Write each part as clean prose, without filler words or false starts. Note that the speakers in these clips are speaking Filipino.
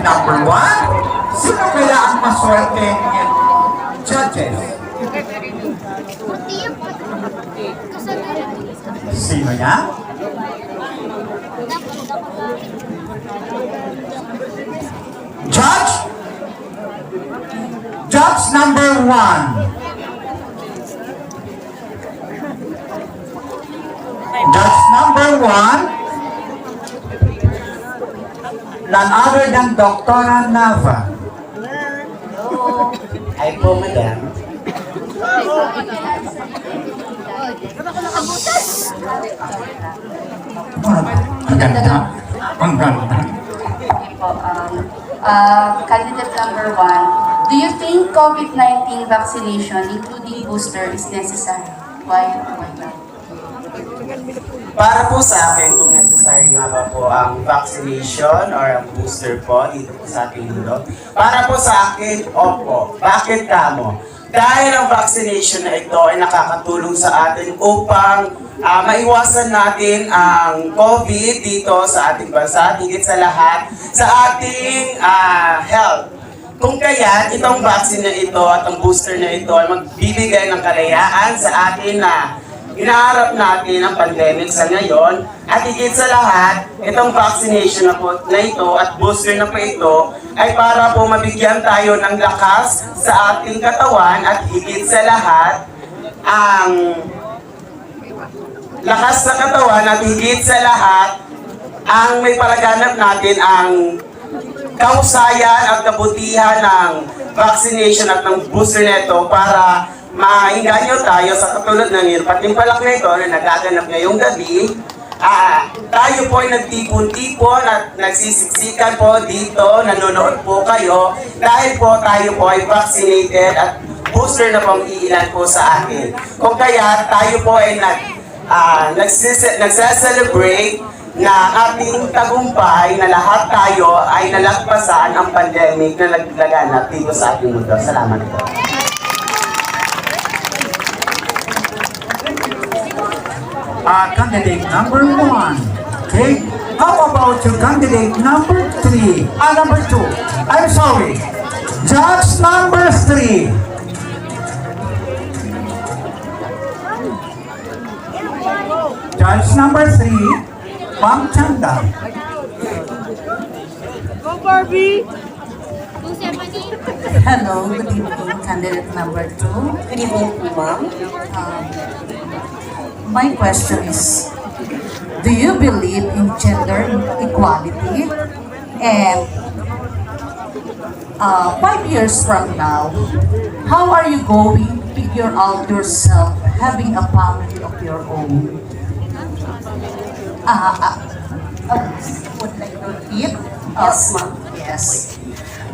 number 1. Sino kaya ang maswerteng judges? Sino yan? Judge? Judge number 1. Judge number 1, none other than Dr. Nava. Hello. Ay po, madam. Ang ganda. Ang ganda. Candidate number 1, do you think COVID-19 vaccination, including booster, is necessary? Why not? Para po sa akin, kung necessary nga ba po ang vaccination or ang booster po dito po sa ating mundo. Para po sa akin, opo. Bakit kamo? Dahil ang vaccination na ito ay nakakatulong sa atin upang maiwasan natin ang COVID dito sa ating bansa, higit sa lahat, sa ating health. Kung kaya, itong vaccine na ito at ang booster na ito ay magbibigay ng kalayaan sa atin na inaharap natin ang pandemic sa ngayon, at higit sa lahat, itong vaccination na ito at booster na po ito ay para po mabigyan tayo ng lakas sa ating katawan, at higit sa lahat, ang lakas sa katawan at higit sa lahat, ang may palaganap natin ang kahusayan at kabutihan ng vaccination at ng booster nito para mainganyo tayo sa katulad ng yun. Patimpalak na ito na nagaganap ngayong gabi, tayo po ay nagtipon-tipon at nagsisiksikan po dito, nanonood po kayo dahil po tayo po ay vaccinated at booster na pong iilan po sa atin. Kung kaya tayo po ay nagse-celebrate na ating tagumpay na lahat tayo ay nalagpasan ang pandemic na naglaganap dito sa ating mundo. Salamat po. Candidate number 1. Okay. How about your candidate number 3? Number 2. I'm sorry. Judge number 3. Judge number 3, Ma'am Chanda. Go Barbie! Hello, good evening, candidate number 2. Good evening po, ma'am. My question is, do you believe in gender equality? And 5 years from now, how are you going to figure out yourself having a family of your own? Would like to repeat? Yes, ma'am. Yes.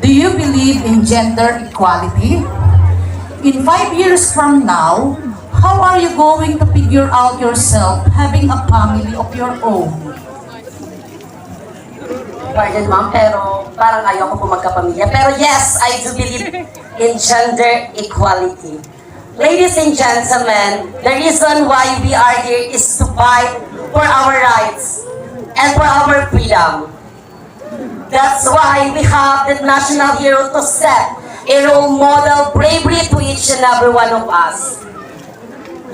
Do you believe in gender equality? In 5 years from now, how are you going to figure out yourself having a family of your own? Pardon ma'am, pero parang ayoko po magkapamilya. Pero yes, I do believe in gender equality. Ladies and gentlemen, the reason why we are here is to fight for our rights and for our freedom. That's why we have the national hero to set a role model bravery to each and every one of us.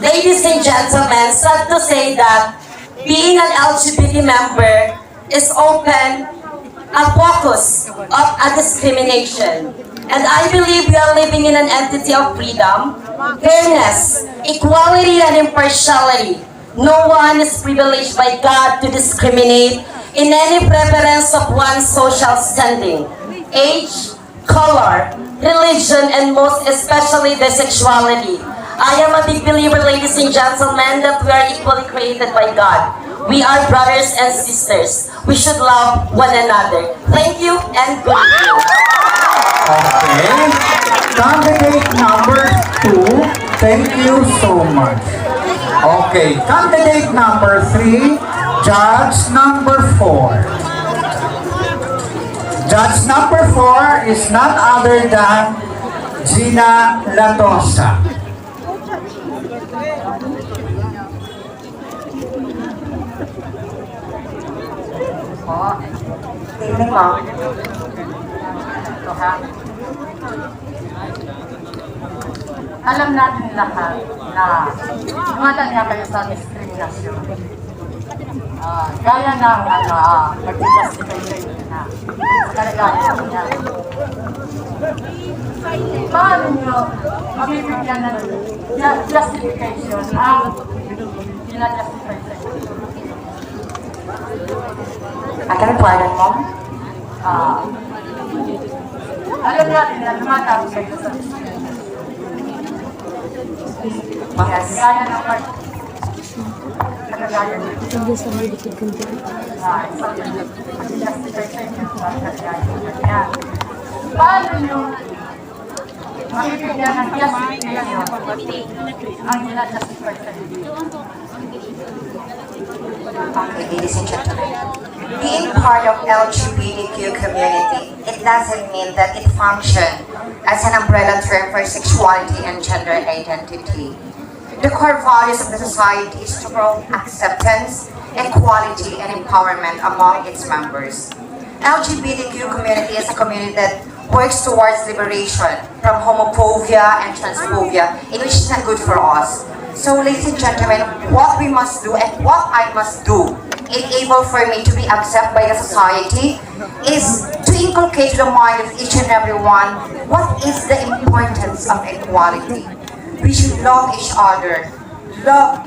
Ladies and gentlemen, sad to say that being an LGBT member is often a focus of a discrimination. And I believe we are living in an entity of freedom, fairness, equality, and impartiality. No one is privileged by God to discriminate in any preference of one's social standing, age, color, religion, and most especially their sexuality. I am a big believer, ladies and gentlemen, that we are equally created by God. We are brothers and sisters. We should love one another. Thank you and good evening. Okay. Candidate number 2, thank you so much. Okay, candidate number 3, judge number 4. Judge number 4 is none other than Gina Latosa. Evening, ma'am. dito, ha? Alam natin lahat na dumadaan kayo sa diskriminasyon. Gaya ng mag-justify na kalagayan niya. Paano nyo mabibigyan ng justification ang ginajustify sa inyo? Akan pardon mo? Alam natin na dumadaan kayo sa diskriminasyon. Yes. Gaya ng kalagayan niya. Paano nyo makikigyan ng justification ang ginajustify sa inyo? Okay, ladies and gentlemen, being part of LGBTQ community, it doesn't mean that it functions as an umbrella term for sexuality and gender identity. The core values of the society is to promote acceptance, equality, and empowerment among its members. LGBTQ community is a community that works towards liberation from homophobia and transphobia, in which is not good for us. So, ladies and gentlemen, what we must do and what I must do enable for me to be accepted by the society is to inculcate to the mind of each and every one what is the importance of equality. We should love each other,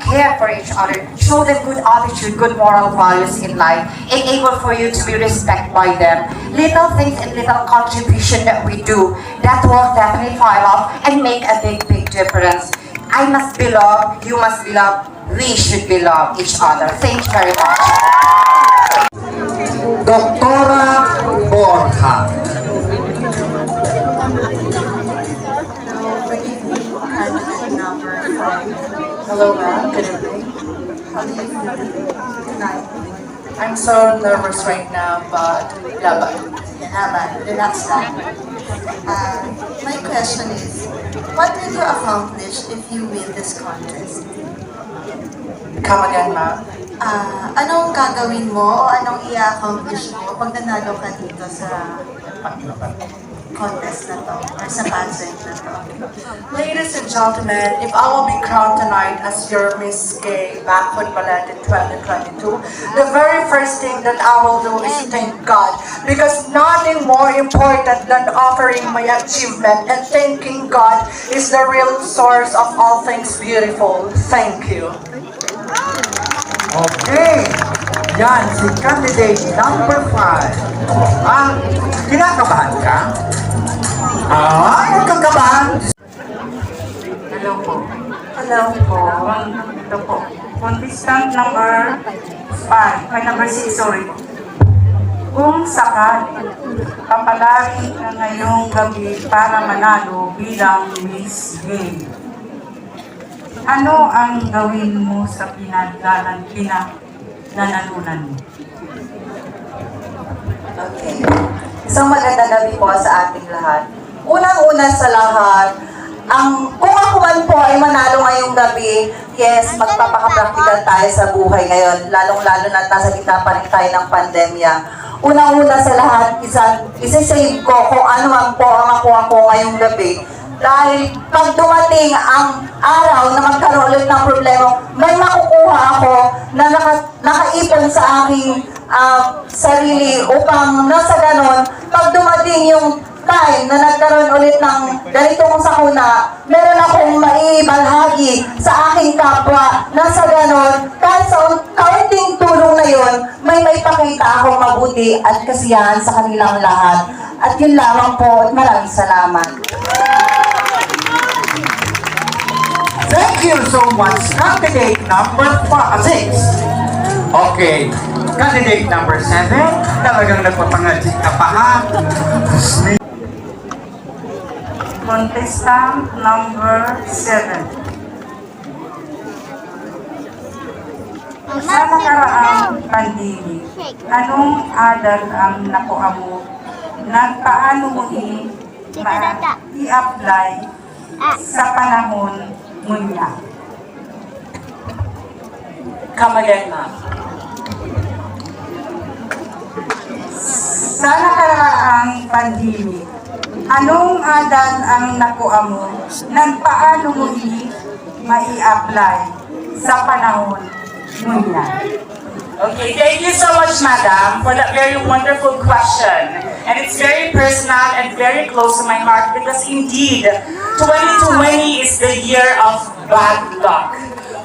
care for each other, show them good attitude, good moral values in life, enable for you to be respected by them. Little things and little contribution that we do, that will definitely pile up and make a big difference. I must be loved, you must be loved, we should be loved each other. Thank you very much. Doktora Borja. Hello, ma'am. Good evening. Good night. I'm so nervous right now, but laban. Laban, relax lang. My question is, what will you accomplish if you win this contest? Come again, ma'am. Anong gagawin mo o anong i-accomplish mo pag nanalo ka dito sa contest na to or sa pageant na to? Ladies and gentlemen, if I will be crowned tonight as your Miss Gay Backward Balete 2022, the very first thing that I will do is thank God, because nothing more important than offering my achievement, and thanking God is the real source of all things beautiful. Thank you. Okay. Yan, si candidate number 5. Kinakabahan ka? Huwag kang kabahan. Hello po. Hello po. Ito po. Contestant number 5. Ay, number 6, sorry. Kung sakali, papalari ka ngayong gabi para manalo bilang Miss Gay, ano ang gawin mo sa pinanalunan mo? Okay. Isang magandang gabi po sa ating lahat. Unang-una sa lahat, kung ako man po ay manalo ngayong gabi, yes, magpapaka-practical tayo sa buhay ngayon, lalong-lalo na nasa gitna pa rin tayo ng pandemya. Unang-una sa lahat, isa-save ko kung ano man po ang makuha ko ngayong gabi. Dahil pag dumating ang araw na magkaroon ulit ng problema, may makukuha ako na nakaipon sa aking sarili upang nasa ganon, pag dumating yung time na nagkaroon ulit ng ganitong sakuna, meron akong maibalhagi sa aking kapwa na sa ganon, kahit sa kaunting tulong na yun, may maipakita akong mabuti at kasiyahan sa kanilang lahat. At yun lamang po, at maraming salamat. Thank you so much, candidate number 6. Okay, candidate number 7, talagang nagpapangalit ka pa ha? Contestant number 7. Sa nakaraang pandemic, anong adal ang nakuha mo na paano mo i-apply sa panahon mo niya? Come again, ma'am. Sa nakaraang pandemic, Anong adan ang nakuha mo? Nagpaano mo mai-apply sa panahon mo yan? Okay, thank you so much, Madam, for that very wonderful question. And it's very personal and very close to my heart because indeed, 2020 is the year of bad luck.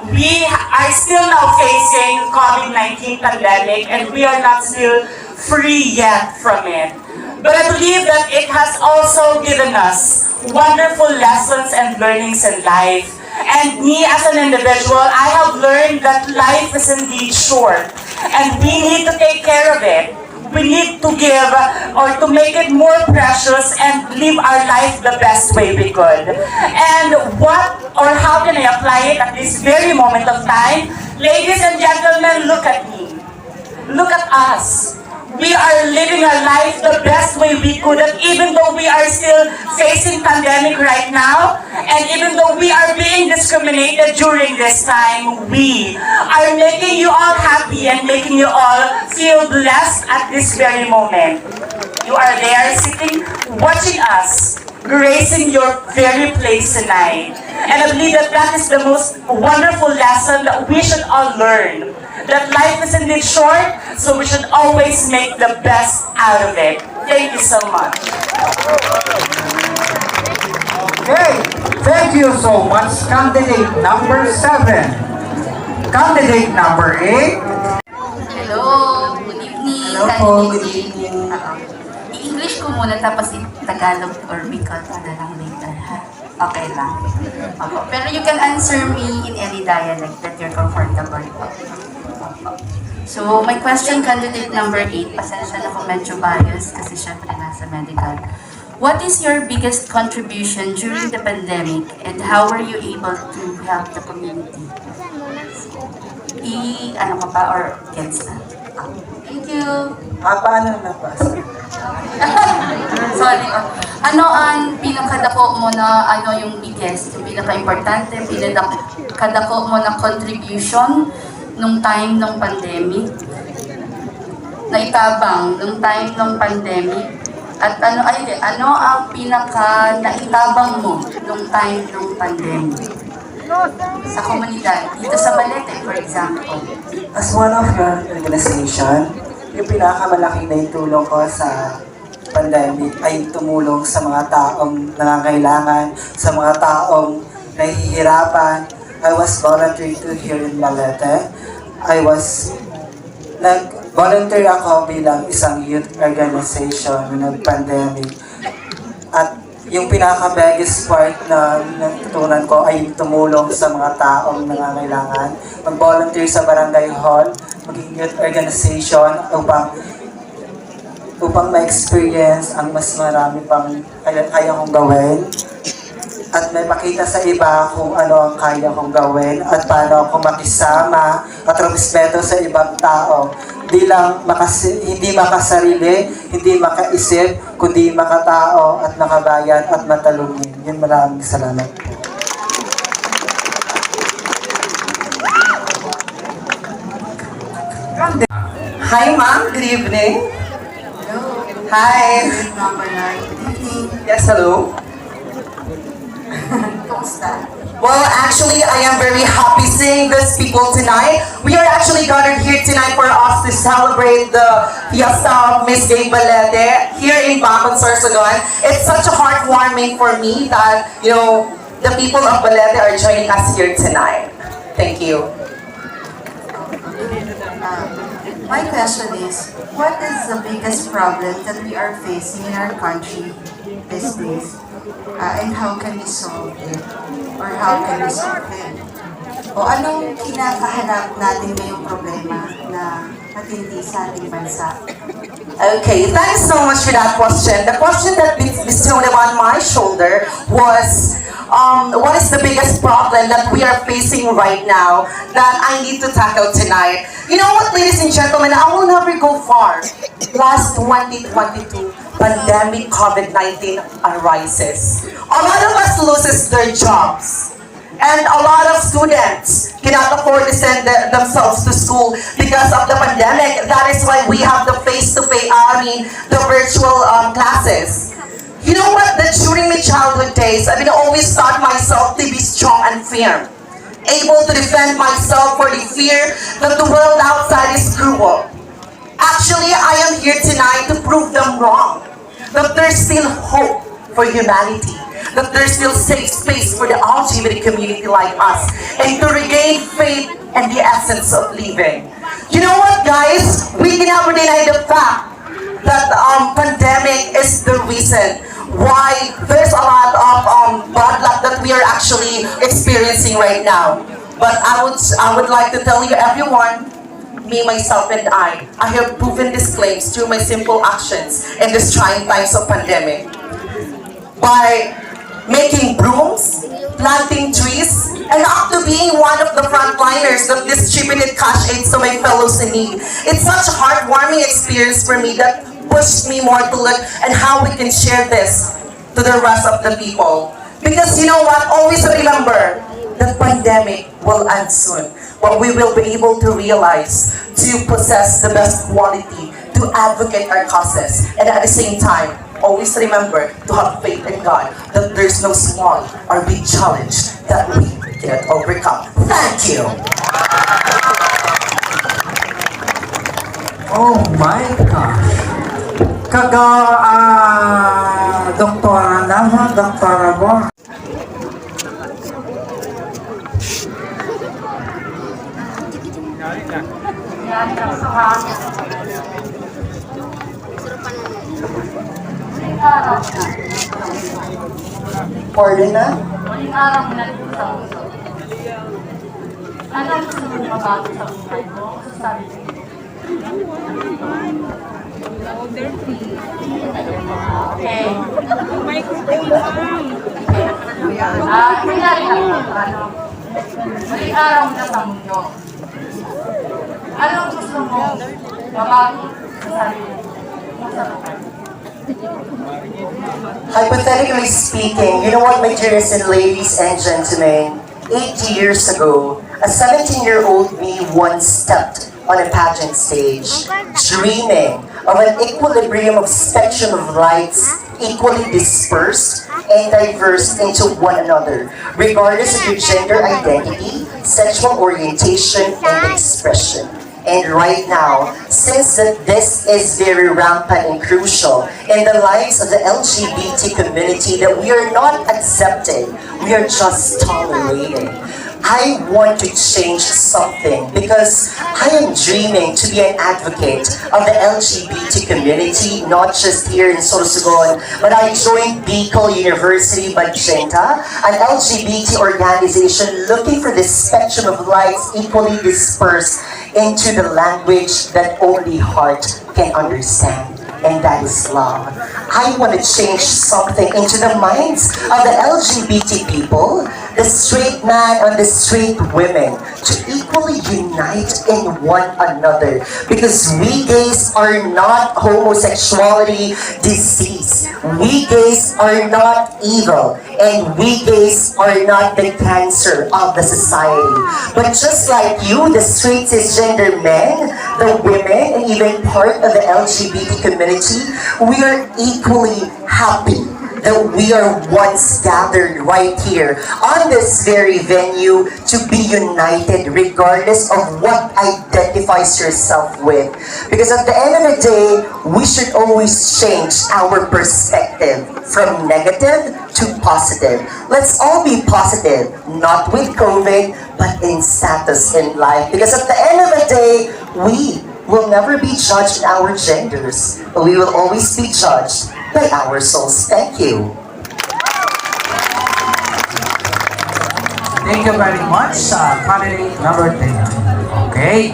We are still now facing COVID-19 pandemic and we are not still free yet from it. But I believe that it has also given us wonderful lessons and learnings in life. And me as an individual, I have learned that life is indeed short and we need to take care of it. We need to give or to make it more precious and live our life the best way we could. And what or how can I apply it at this very moment of time? Ladies and gentlemen, look at me. Look at us. We are living our life the best way we could, and even though we are still facing pandemic right now, and even though we are being discriminated during this time, we are making you all happy and making you all feel blessed at this very moment. You are there sitting, watching us, gracing your very place tonight. And I believe that that is the most wonderful lesson that we should all learn. That life is indeed short, so we should always make the best out of it. Thank you so much. Okay, thank you so much, candidate number 7. Candidate number 8. Hello, good evening. Hello po, good evening. I-English ko muna tapos i-Tagalog or Bicol ka na lang later, ha? Okay lang. Opo. Pero you can answer me in any dialect that you're comfortable. Opo. So, my question, candidate number 8, pasensya na kung medyo biased kasi syempre nasa medical. What is your biggest contribution during the pandemic and how were you able to help the community? Ano ka pa or gets na? Thank you. Paano na pa? Sorry. Ano ang pinakadako mo na yung biggest, yung pinaka-importante, pinakadako mo na contribution nung time ng pandemic? Naitabang nung time ng pandemic? At ano ang pinaka-naitabang mo nung time ng pandemic? Sa komunidad, dito sa Balete, for example. As one of your organization, yung pinakamalaking naitulong ko sa pandemic ay tumulong sa mga taong nangangailangan, sa mga taong nahihirapan. I was volunteering to here in Balete. Nag-volunteer ako bilang isang youth organization noong pandemic. At yung pinaka-biggest part na natutunan ko ay tumulong sa mga taong nangangailangan. Mag-volunteer sa barangay hall, maging youth organization upang ma-experience ang mas marami pang kaya kong gawin. At may makita sa iba kung ano ang kaya kong gawin at paano ako makisama at respeto sa ibang tao. Hindi lang hindi makasarili, hindi makaisip, kundi makatao at nakabayan at matalungin. Yun, maraming salamat po. Hi ma'am, good evening. Hello. Hi. Number 9. Good evening. Yes, hello. Kumusta? Well, actually, I am very happy seeing these people tonight. We are actually gathered here tonight for us to celebrate the Fiesta of Miss Gay Balete here in Sorsogon. It's such a heartwarming for me that, the people of Balete are joining us here tonight. Thank you. My question is, what is the biggest problem that we are facing in our country these days? And how can we solve it? Or how can we solve it? O anong kinakaharap natin ngayong problema na matindi sa ating bansa? Okay, thanks so much for that question. The question that bestowed upon my shoulder was, what is the biggest problem that we are facing right now that I need to tackle tonight? You know what, ladies and gentlemen, I will never go far. Last 2022, pandemic COVID-19 arises. A lot of us loses their jobs. And a lot of students cannot afford to send themselves to school because of the pandemic. That is why we have the the virtual classes. You know what? That during my childhood days, I've been always taught myself to be strong and firm, able to defend myself for the fear that the world outside is cruel. Actually, I am here tonight to prove them wrong. That there's still hope for humanity. That there's still safe space for the LGBT community like us. And to regain faith and the essence of living. You know what, guys? We can never deny the fact that pandemic is the reason why there's a lot of bad luck that we are actually experiencing right now. But I would like to tell you everyone, me, myself, and I have proven these claims through my simple actions in these trying times of pandemic. By making brooms, planting trees, and up to being one of the frontliners that distributed cash aid to my fellows in need. It's such a heartwarming experience for me that pushed me more to look at how we can share this to the rest of the people. Because you know what? Always remember, the pandemic will end soon. But we will be able to realize to possess the best quality, to advocate our causes, and at the same time, always remember to have faith in God that there's no small or big challenge that we cannot overcome. Thank you. Oh my gosh. Kaga, doktora naman, doktora mo. Pardon na? Muling araw mo na dito sa puso. Ano ang gusto mong mabago sa buhay mo? Sa sarili mo? Okay. Nangyari na po, muling araw mo na sa mundo. Ano ang gusto mo mabago sa sarili mo? Sa buhay mo? Hypothetically speaking, you know what, my dearest and ladies and gentlemen, 80 years ago, a 17-year-old me once stepped on a pageant stage, dreaming of an equilibrium of spectrum of lights equally dispersed and diverse into one another, regardless of your gender identity, sexual orientation, and expression. And right now, since that this is very rampant and crucial in the lives of the LGBT community, that we are not accepting, we are just tolerating. I want to change something because I am dreaming to be an advocate of the LGBT community, not just here in Sorsogon, but I joined Bicol University Magenta, an LGBT organization looking for the spectrum of lights equally dispersed into the language that only heart can understand. And that is love. I want to change something into the minds of the LGBT people, the straight man and the straight women, to equally unite in one another. Because we gays are not homosexuality disease. We gays are not evil. And we gays are not the cancer of the society. But just like you, the straight cisgender men, the women, and even part of the LGBT community, we are equally happy that we are once gathered right here on this very venue to be united regardless of what identifies yourself with. Because at the end of the day, we should always change our perspective from negative to positive. Let's all be positive, not with COVID, but in status in life. Because at the end of the day, we will never be judged in our genders, but we will always be judged by our souls. Thank you. Thank you very much, candidate number 10. Okay.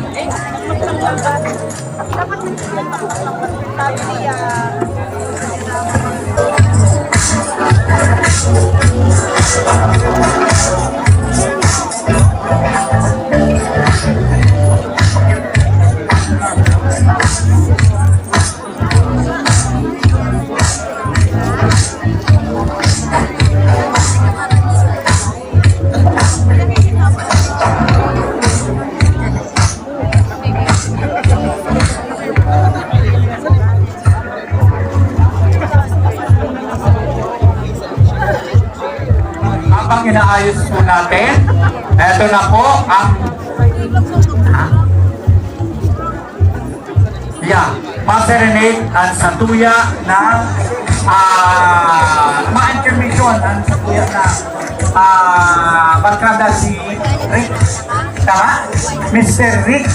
Eto na po ang ma-serenade ang satuya ng ma-intermission ang satuya na barkada si Rick. Tama? Mr. Rick.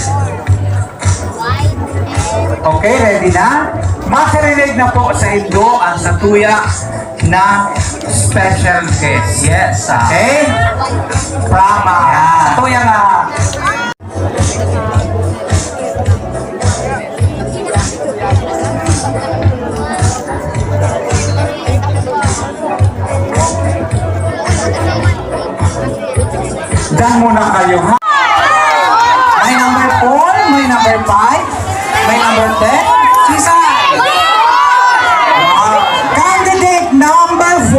Okay, ready na? Ma-serenade na po sa Indo ang satuya ng special guest. Yes, okay? Tama. Satuya nga. Diyan muna kayo, ha? May number 4, may number 5, may number 10. Sisa! Candidate number 4.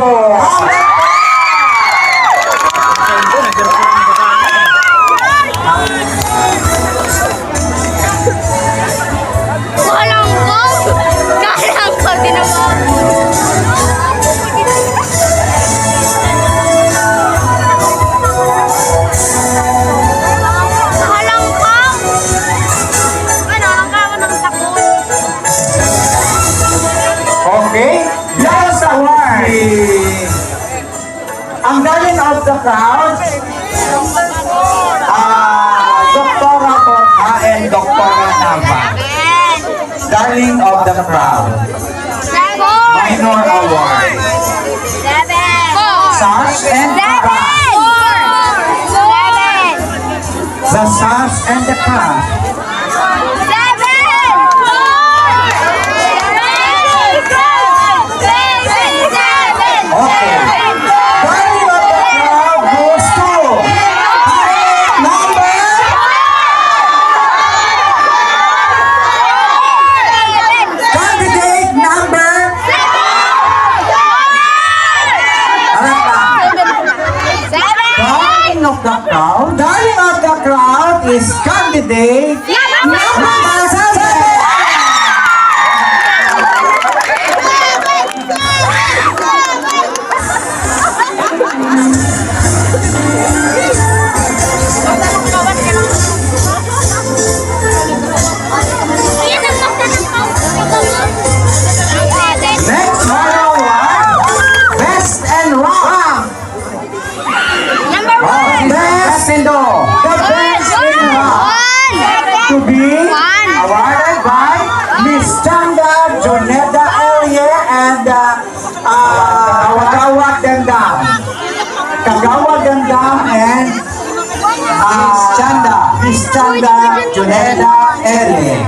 Walang ko! Kailang ko din naman! Okay, last award. Ang darling of the crowd, Doktora Borja and Doktora Nava. Darling of the crowd. Minor award. Sash and Crash. The Sash and the Crash. Okay. Darling of the crowd goes to number candidate number Darling of the crowd is candidate number 7. Next model one, Best and Rock. Best in the Best in Rock to be awarded by Miss Chanda Joneda Elie and Kagawad Dangam. Kagawad Dangam and Miss Chanda Joneda Elie.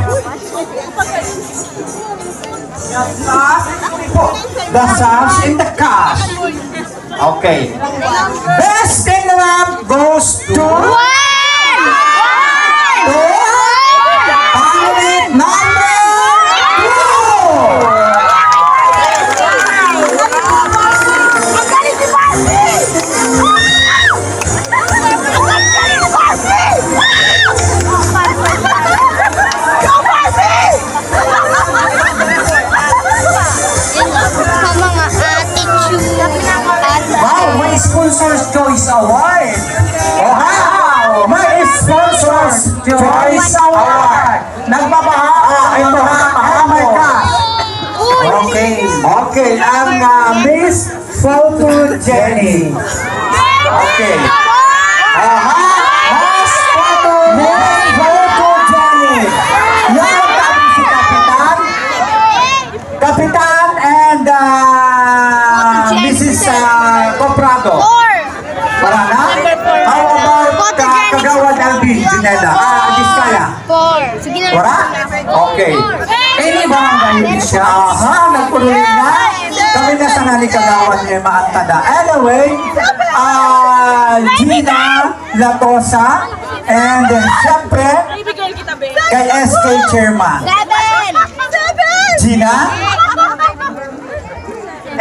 The sash in the cash. Okay. Best in the lab goes to candidate number 2. Wow, may Sponsor's Choice Award. Wow, may Sponsor's Choice Award. Ito ha, makamay ka. Okay, okay, ang Miss Photo Jenny. Okay. Miss Photo Jenny. Yan, kami si Kapitan. Kapitan and Mrs. Comprado. Wala na? How about Kagawad Alvin Juneda? Diskaya? 4. Sige na. Wala? Okay. Ini barangay siya. Aha, nagpunulit na. Kami na sana ni Kagawad niya maantada. Anyway, Gina Latosa and syempre kay SK Chairman. 7. Gina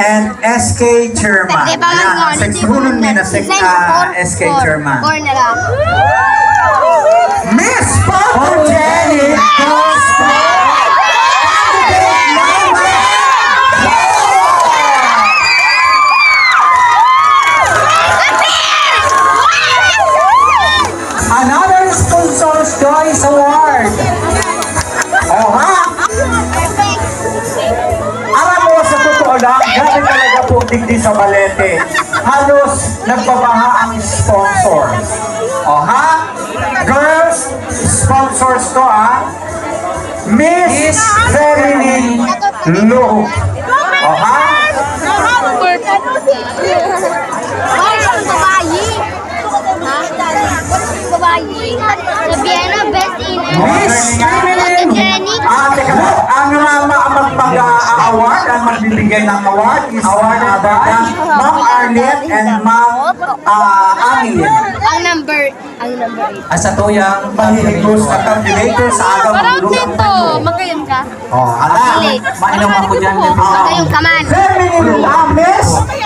and SK Chairman. Yan, siguro na SK Chairman. 4 na lang. Miss Photo Jenny goes to candidate number 4. digdi sa Balete, halos nagbabaha ang sponsors. O ha? Girls, sponsors to ha? Miss Feminine Look. O ha? Best in Miss Feminine. Teka lang. Ang mag-award, ang magbibigay ng award is award by Ma'am Arlette and Ma'am Amelie. Ang number 8. Asa to yung panghiligos na calculator sa agaw Parang ng ulo ng dito, magayon ka. Oh, hala. Mainom ako dyan. Magayon ka man. Feminine look.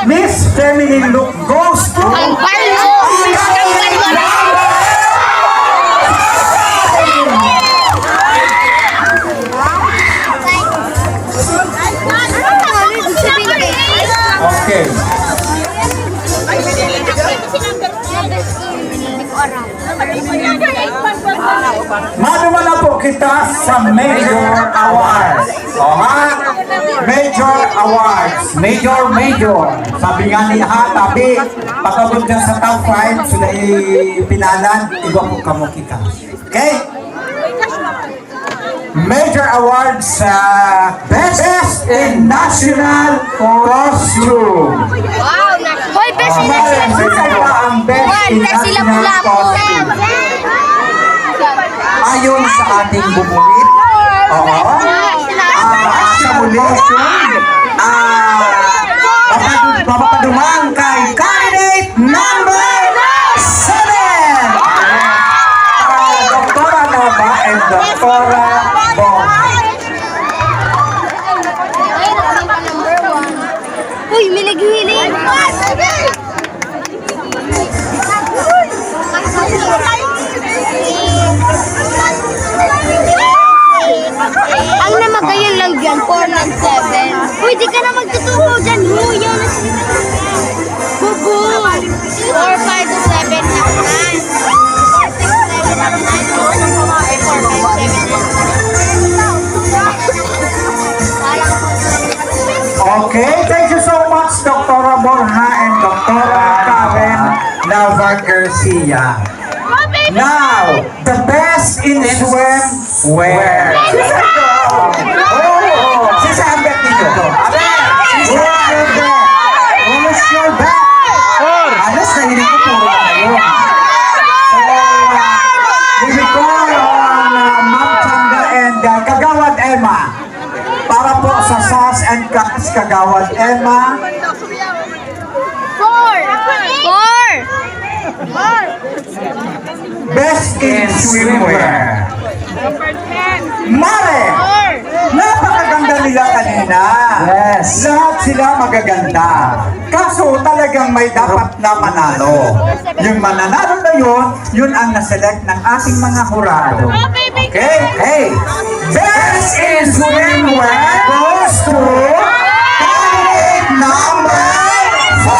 Miss Feminine Look goes to... Ang palo! Ang palo! Okay. Maduma na po kita sa Major Awards. O ha? Major Awards. Major. Sabi nga ni tabi, pagkabot dyan sa top 5, sila ipinalan, iba po kamo kita. Okay? Major Awards sa Best in National Costume. Wow! Hoy, best in Ang Best in National Costume. Ayon sa ating bumulit, sa muli, papadumang kay candidate number 7! Doktora Nova and Doktora Bong. Uy, may naghihiling! Ang namagayon lang dyan, 4 ng 7. Uy, di ka na magtutuho dyan. Yan na sila. Bubu! 4, 5 to 7 naman. 4, 6, 7 naman. 4, 5, 7. Okay, thank you so much, Doktora Borja and Doktora Karen Navarre Garcia. Now, the best in swimwear. Sisa ang bet dito. Who's your bet? Alas, nahilig ko puro na kayo. So, we call on Ma'am Chanda and Kagawad Emma. Para po sa SAS and CAS, Kagawad Emma. 4! Best in swimwear. Mare! Napakaganda nila kanina. Yes. Lahat sila magaganda. Kaso talagang may dapat na manalo. Yung mananalo na yun ang naselect ng ating mga hurado. Okay? Hey! Best in swimwear goes to candidate number 4!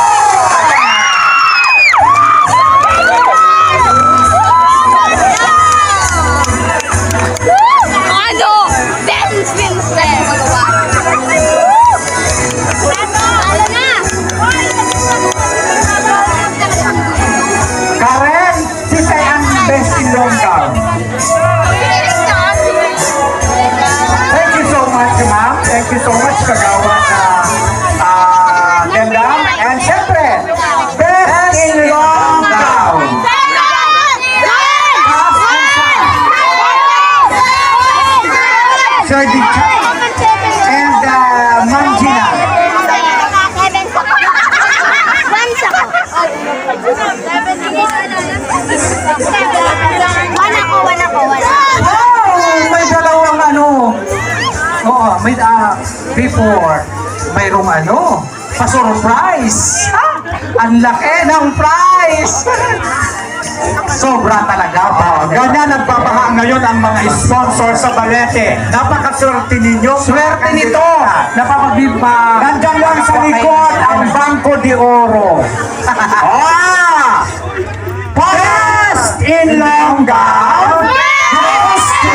Karen, si Sai ang best in long gown. Thank you so much, ma'am. Thank you so much, Kagawad Kendam. And syempre, best in long gown. Sir Dicha and Ma'am Gina. May dalawang Oo, may before mayroong pa-surprise. Ang laki ng prize. Sobra talaga. Ganyan nagpapaha ngayon ang mga sponsor sa Balete. Napakaswerte ninyo. Swerte nito. Nandyan lang sa likod ang Banco de Oro. Best in long gown goes to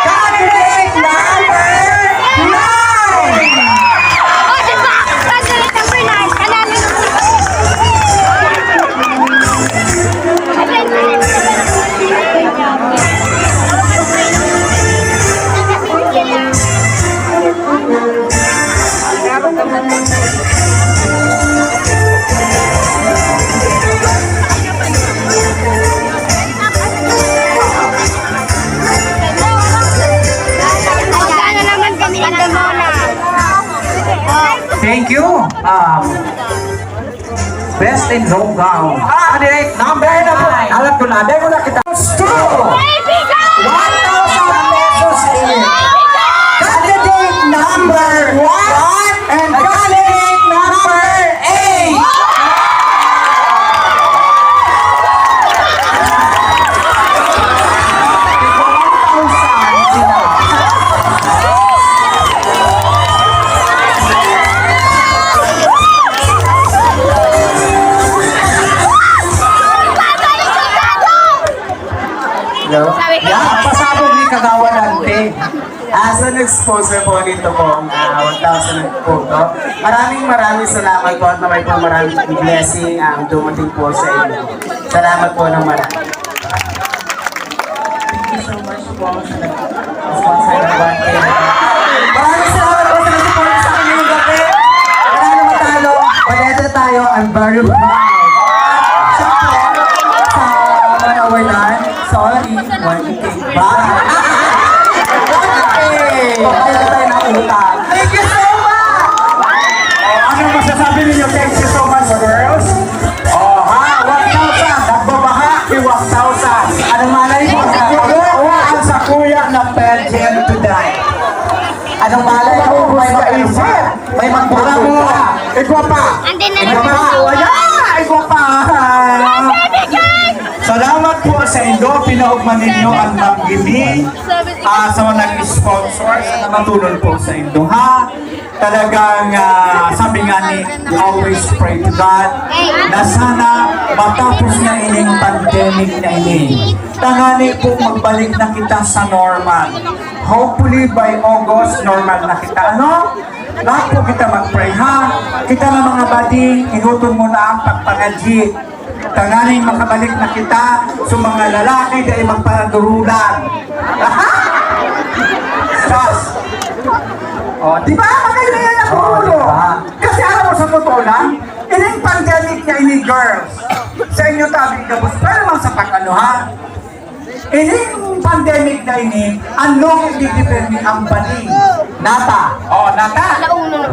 candidate number 9. Sorsogon. Candidate number 9. Alam ko na, dahil mo na kita. 1,000 pesos in. Candidate number 1 and candidate number 8. Yan, pasabog ni Kagawa Dante. As an sponsor po nito po, 1,000 po to. Maraming salamat po at naway po maraming blessing ang dumating po sa inyo. Salamat po ng marami. Thank you so much po sa nag-sponsor ng 1K. Maraming salamat po sa nag-support sa akin ngayong gabi. Wala na matalo. Balete tayo. I'm very proud. Siyempre, sa manawalan, sorry, 1K ba? Thank you so much! Ano masasabi ninyo? Thank you so much, girls. Oh, ha? 1,000. Nagbabaha, 1,000. Anong malay mo? Ang sa kuya ng pageant today. Anong malay mo? May mag-isip. May magbuka. Ikaw pa. Ikaw pa. Ikaw pa. Salamat po sa inyo. Pinaugman ninyo ang mag-giving sa mga nag-sponsor sa namatulong po sa inyo. Ha? Talagang sabi nga ni always pray to God na sana matapos na ining pandemic na ini. Tangali po magbalik na kita sa normal. Hopefully by August, normal na kita. Ano? Lahat po kita mag-pray ha. Kita na mga bading, inuton mo na ang pagpangadji. Tanganing makabalik na kita sa mga lalaki dahil magparadurulan. Sos! O, di ba? Maganda yan ang ulo. Kasi alam mo sa totoo lang, ining pandemic niya ini girls. Sa inyo tabi gabos, pero naman sa pag-ano ha? Ining pandemic na ini, ang longit dipende ang baling. Nata. O, nata.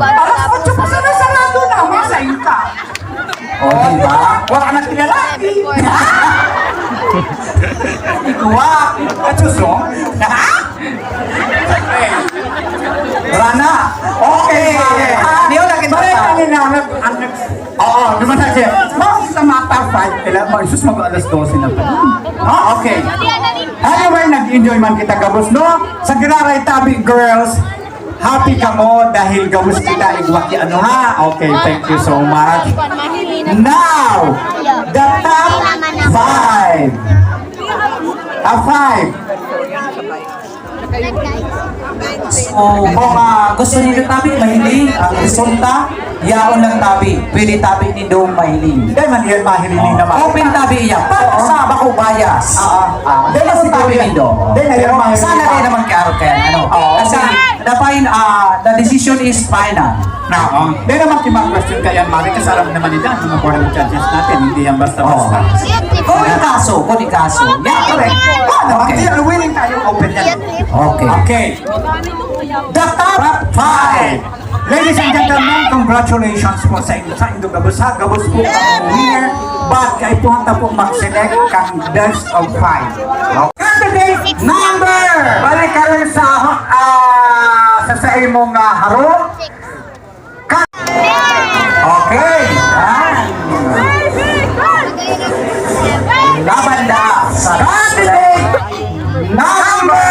Alas 8 pa sana sarado na, masayin ka. O, diba? Wala na tinalaki. Ikuha. At suso. Rana. Okay. Hindi ko nakita. Balik kami na. Oo, naman na siya. Bakit sa mata 5? Kailan mo, isus mag-alas 12 na pa. Okay. Anyway, nag-enjoy man kita gabos, no? Sa Giraray Tabi Girls, happy ka mo dahil gabos kita igwaki ano ha? Okay, thank you so much. Now, the top 5. Top 5. Kung gusto niyo tabi, mahiling, ang resulta, yaon lang tabi. Pwede tabi ni Dong mahiling. Dahil man yan mahiling naman. Open tabi iya. Sa bako bias. Dahil lang si tabi ni Dong. Sana rin naman karo kaya. Kasi the decision is final. Dahil naman kimang-question kaya Mari, kasi alam naman nila mga board of judges natin, hindi yan basta-basta. Kung ikaso. Yeah, correct. Okay. Willing tayo open yan. Okay. The top 5. Ladies and gentlemen, congratulations po sa inyo. Sa inyo gabos ha. Gabos po ang winner. But kay puhanta po mag-select kang best of 5. Candidate number! Balik ka rin sa imong haro. Okay. Labanda sa candidate number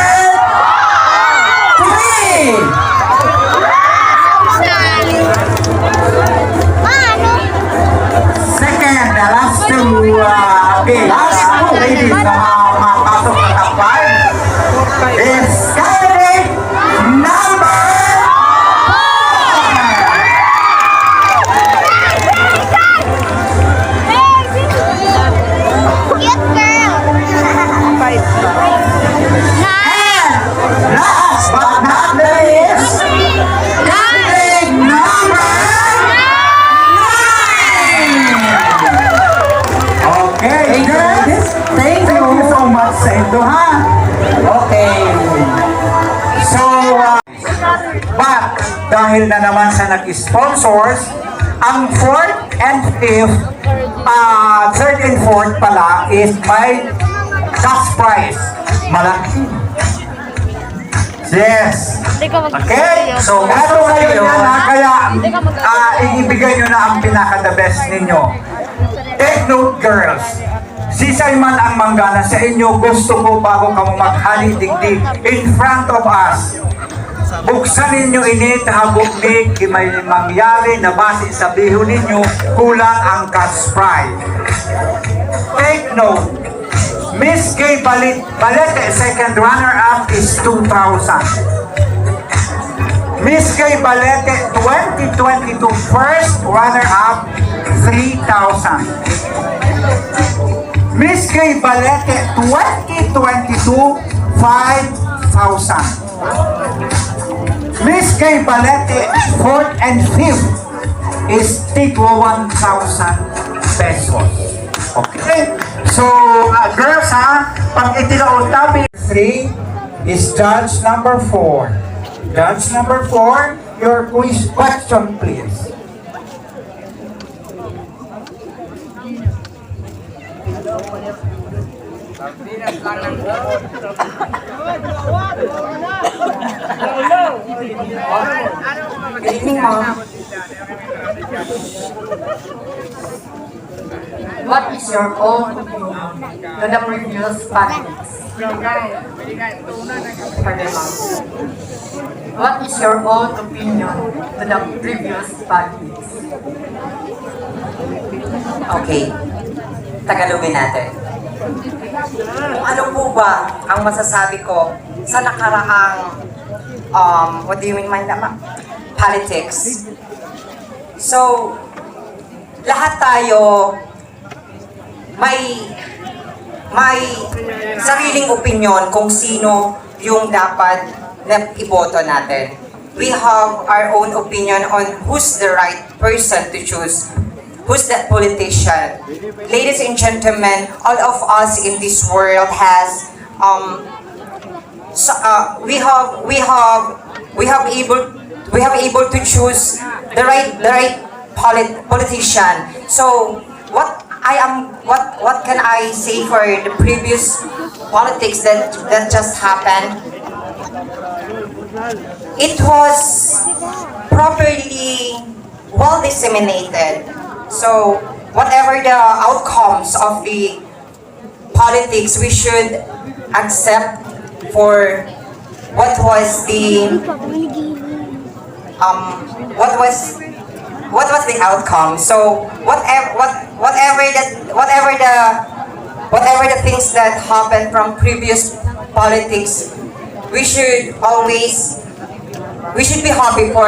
3. Second, the last two, last two ladies na makapasok sa top 5 is candidate number 5. Okay. So, but dahil na naman sa nag-sponsors, ang 4th and 5th third and fourth pala is may cash prize. Malaki. Yes. Okay? So, eto kayo yan ha, kaya ibigay nyo na ang pinaka-the best ninyo. Take note, girls. Sisay man ang manggana sa inyo, gusto ko bago ka mo maghali-digdig in front of us. Buksan ninyo init, habog ni may mangyari na base sa biho ninyo, kulang ang cash prize. Take note, Miss K. Balete, second runner-up is 2,000. Miss K. Balete, 2022, first runner-up, 3,000. Miss K. Balete 2022, 5,000. Miss K. Balete 4th and 5th is tigwa 1,000 pesos. Okay? So, girls ha, pag itilaon tabi 3 is judge number 4. Judge number 4, your quiz question please. Good evening, Mom. What is your own opinion to the previous politics? Pardon, Mom. What is your own opinion to the previous politics? Okay, Tagalogin natin. Kung ano po ba ang masasabi ko sa nakaraang, what do you mean, politics? So, lahat tayo may sariling opinion kung sino yung dapat na iboto natin. We have our own opinion on who's the right person to choose. Who's that politician? Ladies and gentlemen, all of us in this world has we have able to choose the right politician. So what can I say for the previous politics that just happened? It was properly well disseminated. So, whatever the outcomes of the politics, we should accept for what was the outcome. So, whatever the things that happened from previous politics, we should be happy for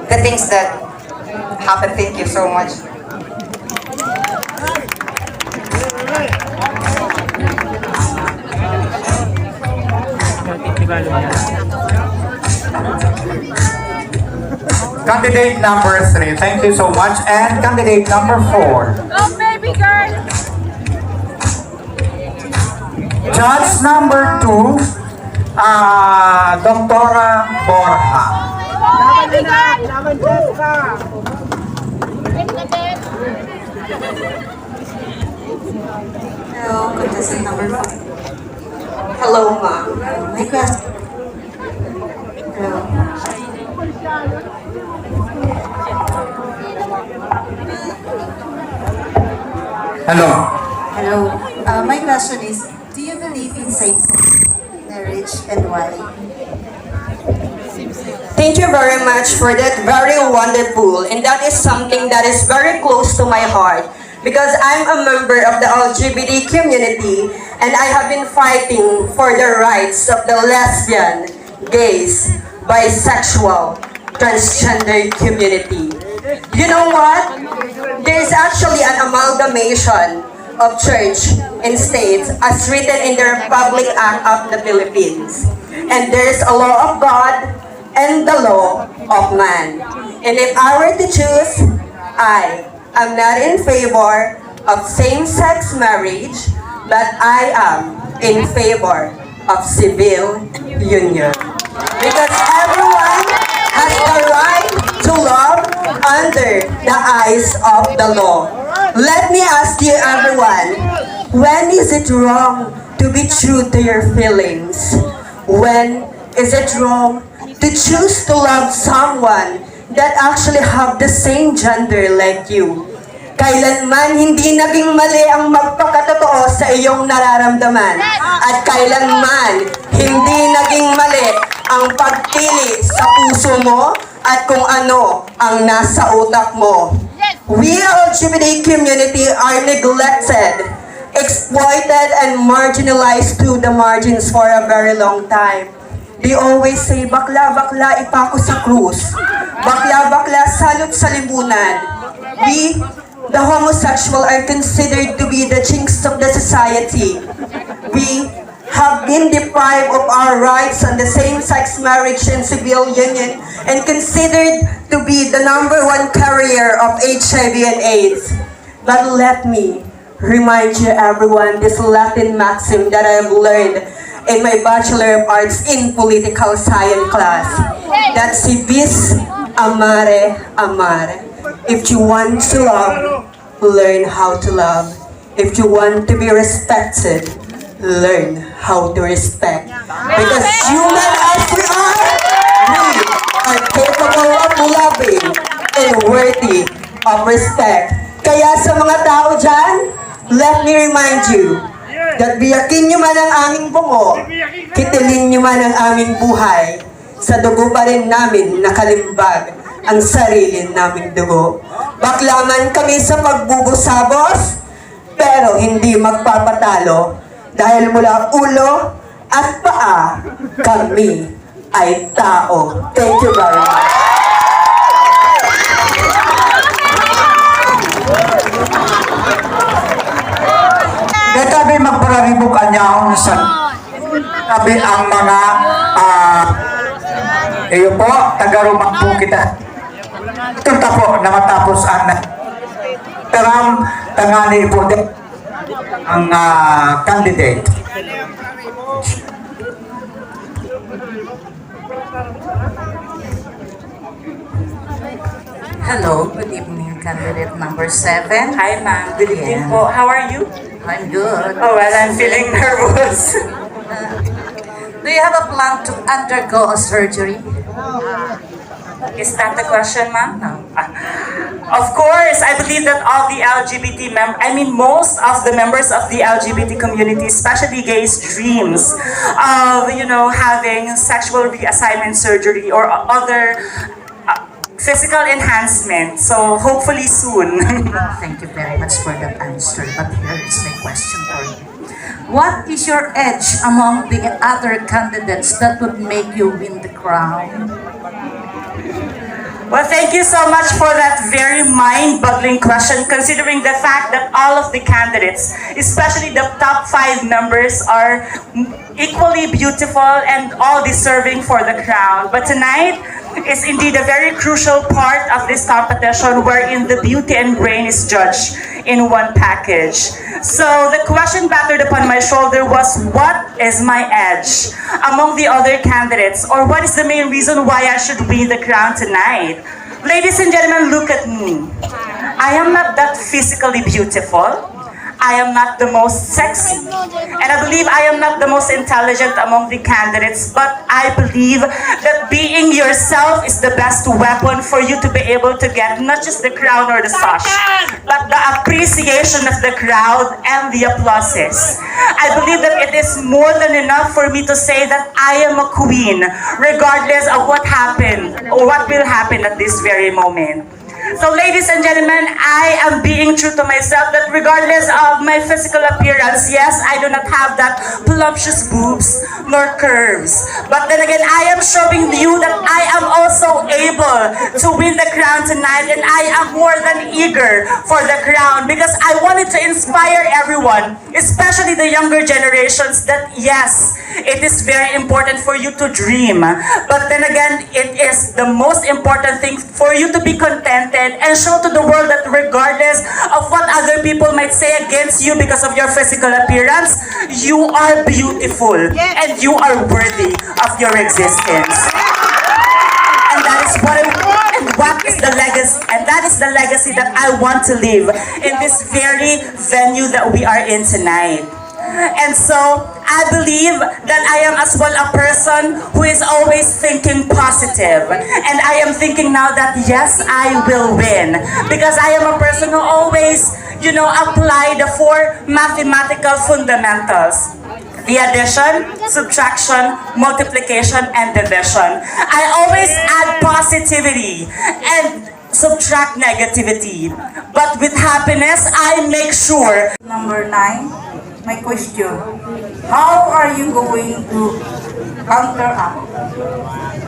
the things that happen. Thank you so much. Candidate number 3, thank you so much. And candidate number 4. Oh, baby girl! Judge number 2, Dr. Borja. Oh, baby girl! Hello, contestant number 5. Hello, ma'am. My question. Hello. Hello. Hello. My question is, do you believe in same-sex marriage and why? Thank you very much for that very wonderful, and that is something that is very close to my heart because I'm a member of the LGBT community and I have been fighting for the rights of the lesbian, gays, bisexual, transgender community. You know what? There is actually an amalgamation of church and states as written in the Republic Act of the Philippines. And there is a law of God and the law of man. And if I were to choose, I am not in favor of same-sex marriage, but I am in favor of civil union. Because everyone has the right to love under the eyes of the law. Let me ask you everyone, when is it wrong to be true to your feelings? When is it wrong to choose to love someone that actually have the same gender like you? Kailanman hindi naging mali ang magpakatotoo sa iyong nararamdaman. At kailanman hindi naging mali ang pagpili sa puso mo at kung ano ang nasa utak mo. We LGBT community are neglected, exploited, and marginalized to the margins for a very long time. They always say, bakla, bakla, ipako sa krus. Bakla, bakla, salot sa limunan. We, the homosexual, are considered to be the chinks of the society. We have been deprived of our rights on the same-sex marriage and civil union and considered to be the #1 carrier of HIV and AIDS. But let me remind you everyone this Latin maxim that I have learned in my Bachelor of Arts in Political Science class. That si bis amare amare. If you want to love, learn how to love. If you want to be respected, learn how to respect. Because human as we are capable of loving and worthy of respect. Kaya sa mga tao dyan, let me remind you that biyakin nyo man ang aming bungo, kitilin nyo man ang aming buhay, sa dugo pa rin namin nakalimbag ang sarili naming dugo. Baklaman kami sa pagbubusabos, pero hindi magpapatalo dahil mula ulo at paa, kami ay tao. Thank you very much. Katabi magpararibok anyaon sa tabi ang mga iyo po, tagarumang po kita. Tunta po na matapos ang teram tangani po din ang candidate. Hello, good evening, candidate number 7. Hi ma'am, good evening Yeah. po. How are you? I'm good. Oh well, I'm feeling nervous. Do you have a plan to undergo a surgery? Is that the question, ma'am? No. Of course, I believe that all the most of the members of the LGBT community, especially gays, dreams of, having sexual reassignment surgery or other physical enhancement. So hopefully soon. Thank you very much for that answer. But here is my question for you. What is your edge among the other candidates that would make you win the crown? Well, thank you so much for that very mind-boggling question, considering the fact that all of the candidates, especially the top 5 members, are equally beautiful and all deserving for the crown. But tonight is indeed a very crucial part of this competition wherein the beauty and brain is judged in one package. So the question battered upon my shoulder was, what is my edge among the other candidates, or what is the main reason why I should win the crown tonight? Ladies and gentlemen, look at me. I am not that physically beautiful. I am not the most sexy. And I believe I am not the most intelligent among the candidates, but I believe that being yourself is the best weapon for you to be able to get not just the crown or the sash, but the appreciation of the crowd and the applauses. I believe that it is more than enough for me to say that I am a queen, regardless of what happened or what will happen at this very moment. So ladies and gentlemen, I am being true to myself that regardless of my physical appearance, yes, I do not have that voluptuous boobs nor curves. But then again, I am showing you that I am also able to win the crown tonight, and I am more than eager for the crown because I wanted to inspire everyone, especially the younger generations, that yes, it is very important for you to dream. But then again, it is the most important thing for you to be contented and show to the world that regardless of what other people might say against you because of your physical appearance, you are beautiful and you are worthy of your existence. And that is what what is the legacy, and that is the legacy that I want to leave in this very venue that we are in tonight. And so, I believe that I am as well a person who is always thinking positive. And I am thinking now that yes, I will win. Because I am a person who always, apply the 4 mathematical fundamentals. The addition, subtraction, multiplication, and division. I always add positivity and subtract negativity. But with happiness, I make sure. Number 9, my question. How are you going to counteract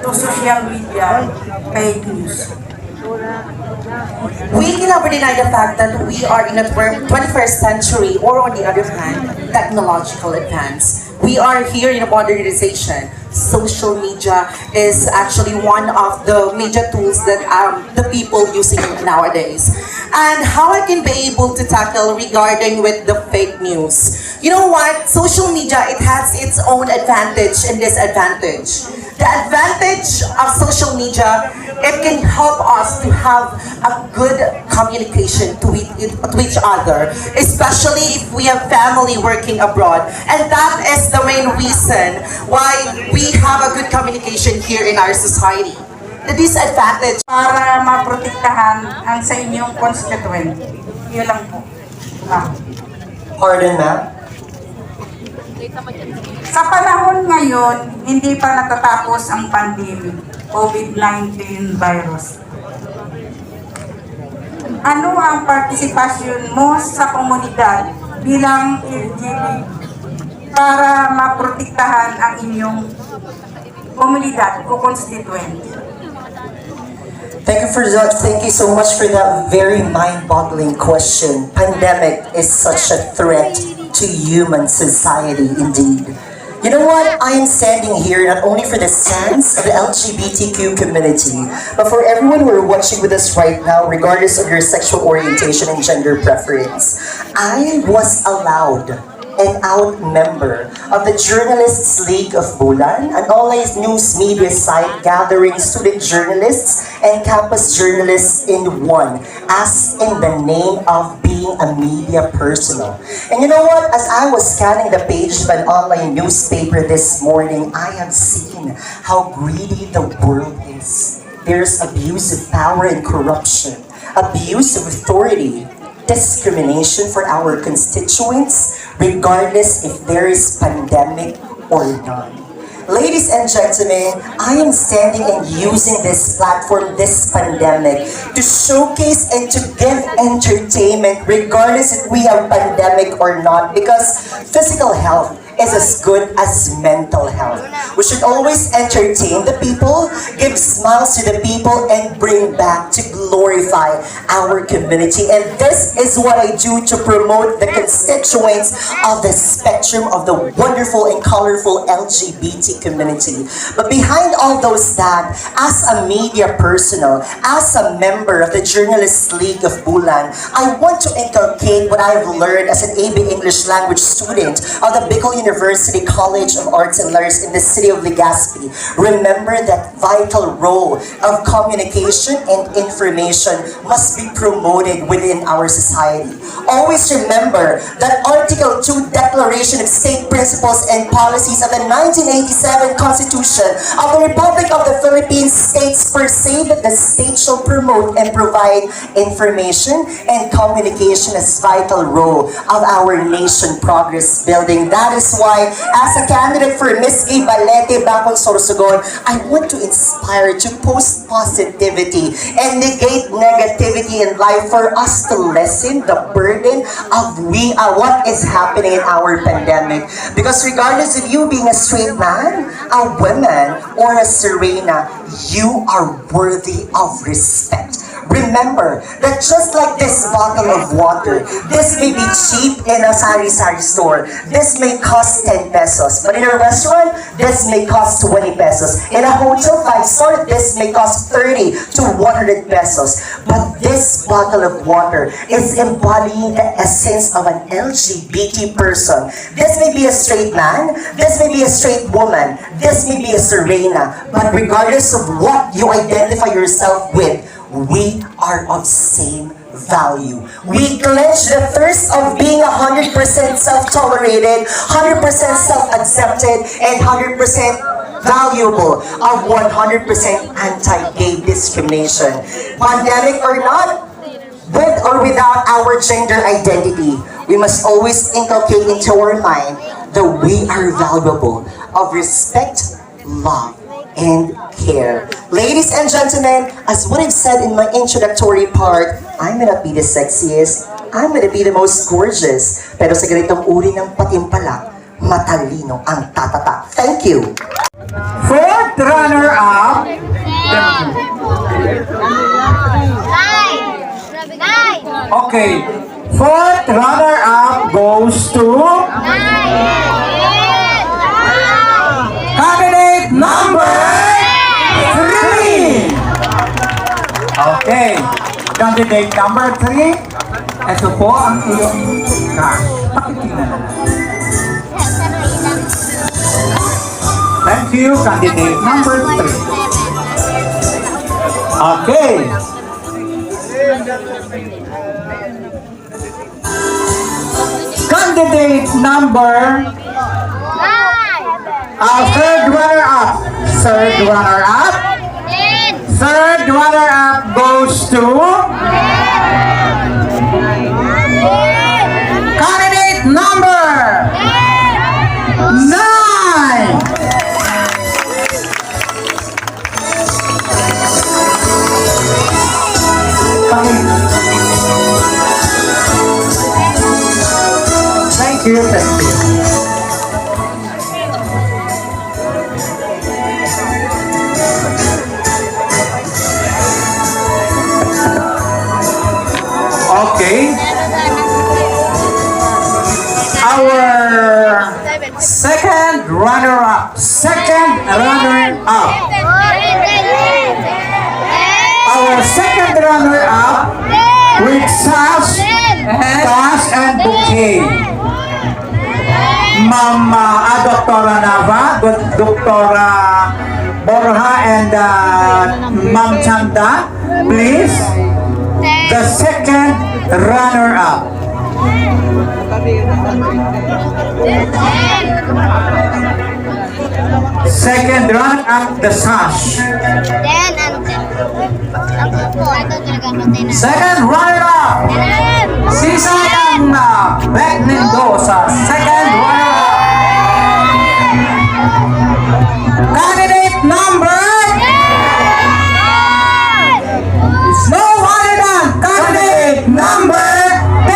to social media fake news? We can never deny the fact that we are in a 21st century, or on the other hand, technological advance. We are here in a modernization. Social media is actually one of the major tools that the people using nowadays. And how I can be able to tackle regarding with the fake news. You know what? Social media, it has its own advantage and disadvantage. The advantage of social media, it can help us to have a good communication to each other, especially if we have family working abroad. And that is the main reason why we have a good communication here in our society. The disadvantage, Para maprotektahan ang sa inyong constituent. Yun lang po. pardon ma'am? Sa panahon ngayon, hindi pa natatapos ang pandemic, COVID-19 virus. Ano ang partisipasyon mo sa komunidad bilang LGBT para maprotektahan ang inyong komunidad o constituent? Thank you so much for that very mind-boggling question. Pandemic is such a threat to human society indeed. You know what? I am standing here not only for the sense of the LGBTQ community, but for everyone who are watching with us right now, regardless of your sexual orientation and gender preference. I was allowed and out member of the Journalists League of Bulan, an online news media site gathering student journalists and campus journalists in one, as in the name of being a media personal. And you know what? As I was scanning the page of an online newspaper this morning, I have seen how greedy the world is. There's abuse of power and corruption, abuse of authority, discrimination for our constituents, regardless if there is pandemic or not. Ladies and gentlemen, I am standing and using this platform, this pandemic, to showcase and to give entertainment regardless if we have pandemic or not, because physical health is as good as mental health. We should always entertain the people, give smiles to the people, and bring back to glorify our community. And this is what I do to promote the constituents of the spectrum of the wonderful and colorful LGBT community. But behind all those that, as a media personal, as a member of the Journalists League of Bulan, I want to inculcate what I've learned as an AB English language student of the Bicol University College of Arts and Letters in the city of Legazpi. Remember that vital role of communication and information must be promoted within our society. Always remember that Article 2 Declaration of State Principles and Policies of the 1987 Constitution of the Republic of the Philippines states per se that the state shall promote and provide information and communication as vital role of our nation progress building. That is why, as a candidate for Miss Gay Balete back on Sorsogon, I want to inspire to post positivity and negate negativity in life for us to lessen the burden of what is happening in our pandemic. Because regardless of you being a straight man, a woman, or a Serena, you are worthy of respect. Remember that just like this bottle of water, this may be cheap in a sari-sari store. This may cost 10 pesos. But in a restaurant, this may cost 20 pesos. In a hotel 5-star, this may cost 30 to 100 pesos. But this bottle of water is embodying the essence of an LGBT person. This may be a straight man, this may be a straight woman, this may be a Serena. But regardless of what you identify yourself with, we are of same value. We quench the thirst of being 100% self-tolerated, 100% self-accepted, and 100% valuable of 100% anti-gay discrimination. Pandemic or not, with or without our gender identity, we must always inculcate into our mind that we are valuable of respect, love, and care. Ladies and gentlemen, as what I've said in my introductory part, I'm gonna be the sexiest, I'm gonna be the most gorgeous, pero sa ganitong uri ng patimpalak, matalino ang tatata. Thank you! Fourth runner-up, okay, fourth runner-up goes to candidate number 3. Okay, candidate number 3, ito po ang iyong cash. Pakitingnan na natin. Thank you, candidate number 3. Okay. Candidate number third runner-up. Third runner-up. Third runner-up goes to candidate number 9. Thank you, thank you. Okay. Our second runner-up. Our second runner-up with sash, cash, and bouquet. Dr. Nava, Dr. Borja, and Ma'am Chanda, please. The second runner-up. Second runner-up, the sash. Second runner-up, si Sayang Beck Mendoza. Second runner-up. Candidate number is no other than candidate number 10.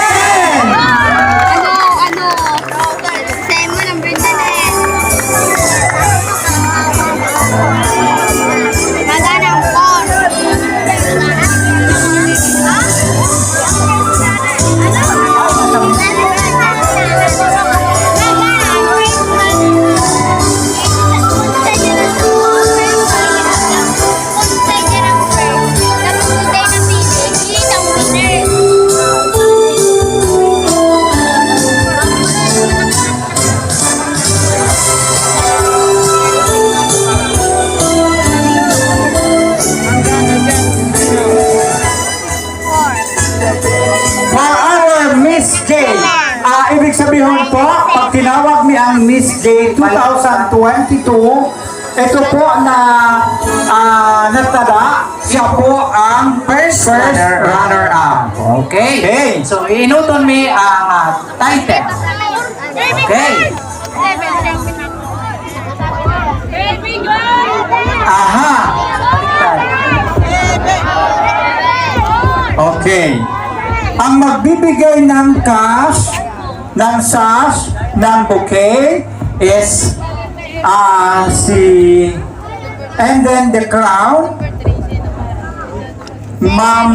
Ibig sabihin po, pag tinawag mi ang Miss Gay 2022, ito po na natada, siya po ang first runner-up. Okay. So, inuton mi ang title. Okay. Aha. Okay. Ang magbibigay ng cash, ng sash, ng bouquet is and then the crown, Ma'am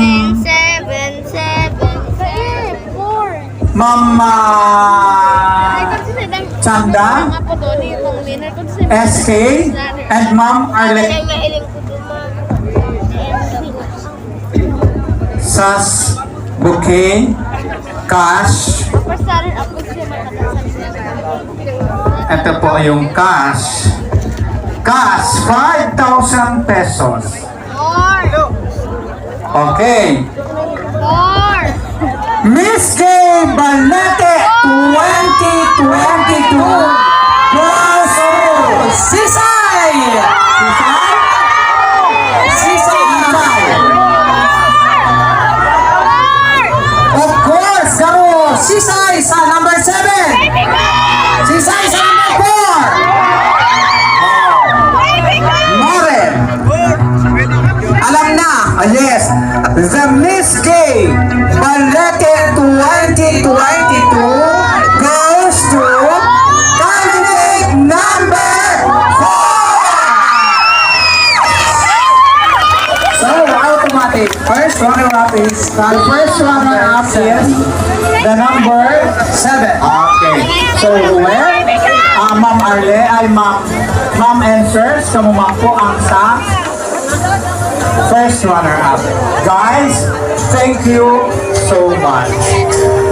Chanda, SK, and Ma'am Arlette. Sash, bouquet, cash. Ito po yung cash. Cash, 5,000 pesos. Okay. Miss J. Balete 2022 goes to Sisay! Sisay! Of course, Garo! Sisay sa number 7! Sisay sa number 4! Moren! Alam na! Yes! The Miss J. Balete 2022 goes to candidate number 4! So, automatic. First runner-up is, the first runner-up is the number 7. Okay. So, where? Ma'am Arle, ay Ma'am answers, kamumang po ang sa first runner-up. Guys, thank you so much.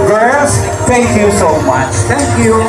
Girls, thank you so much. Thank you.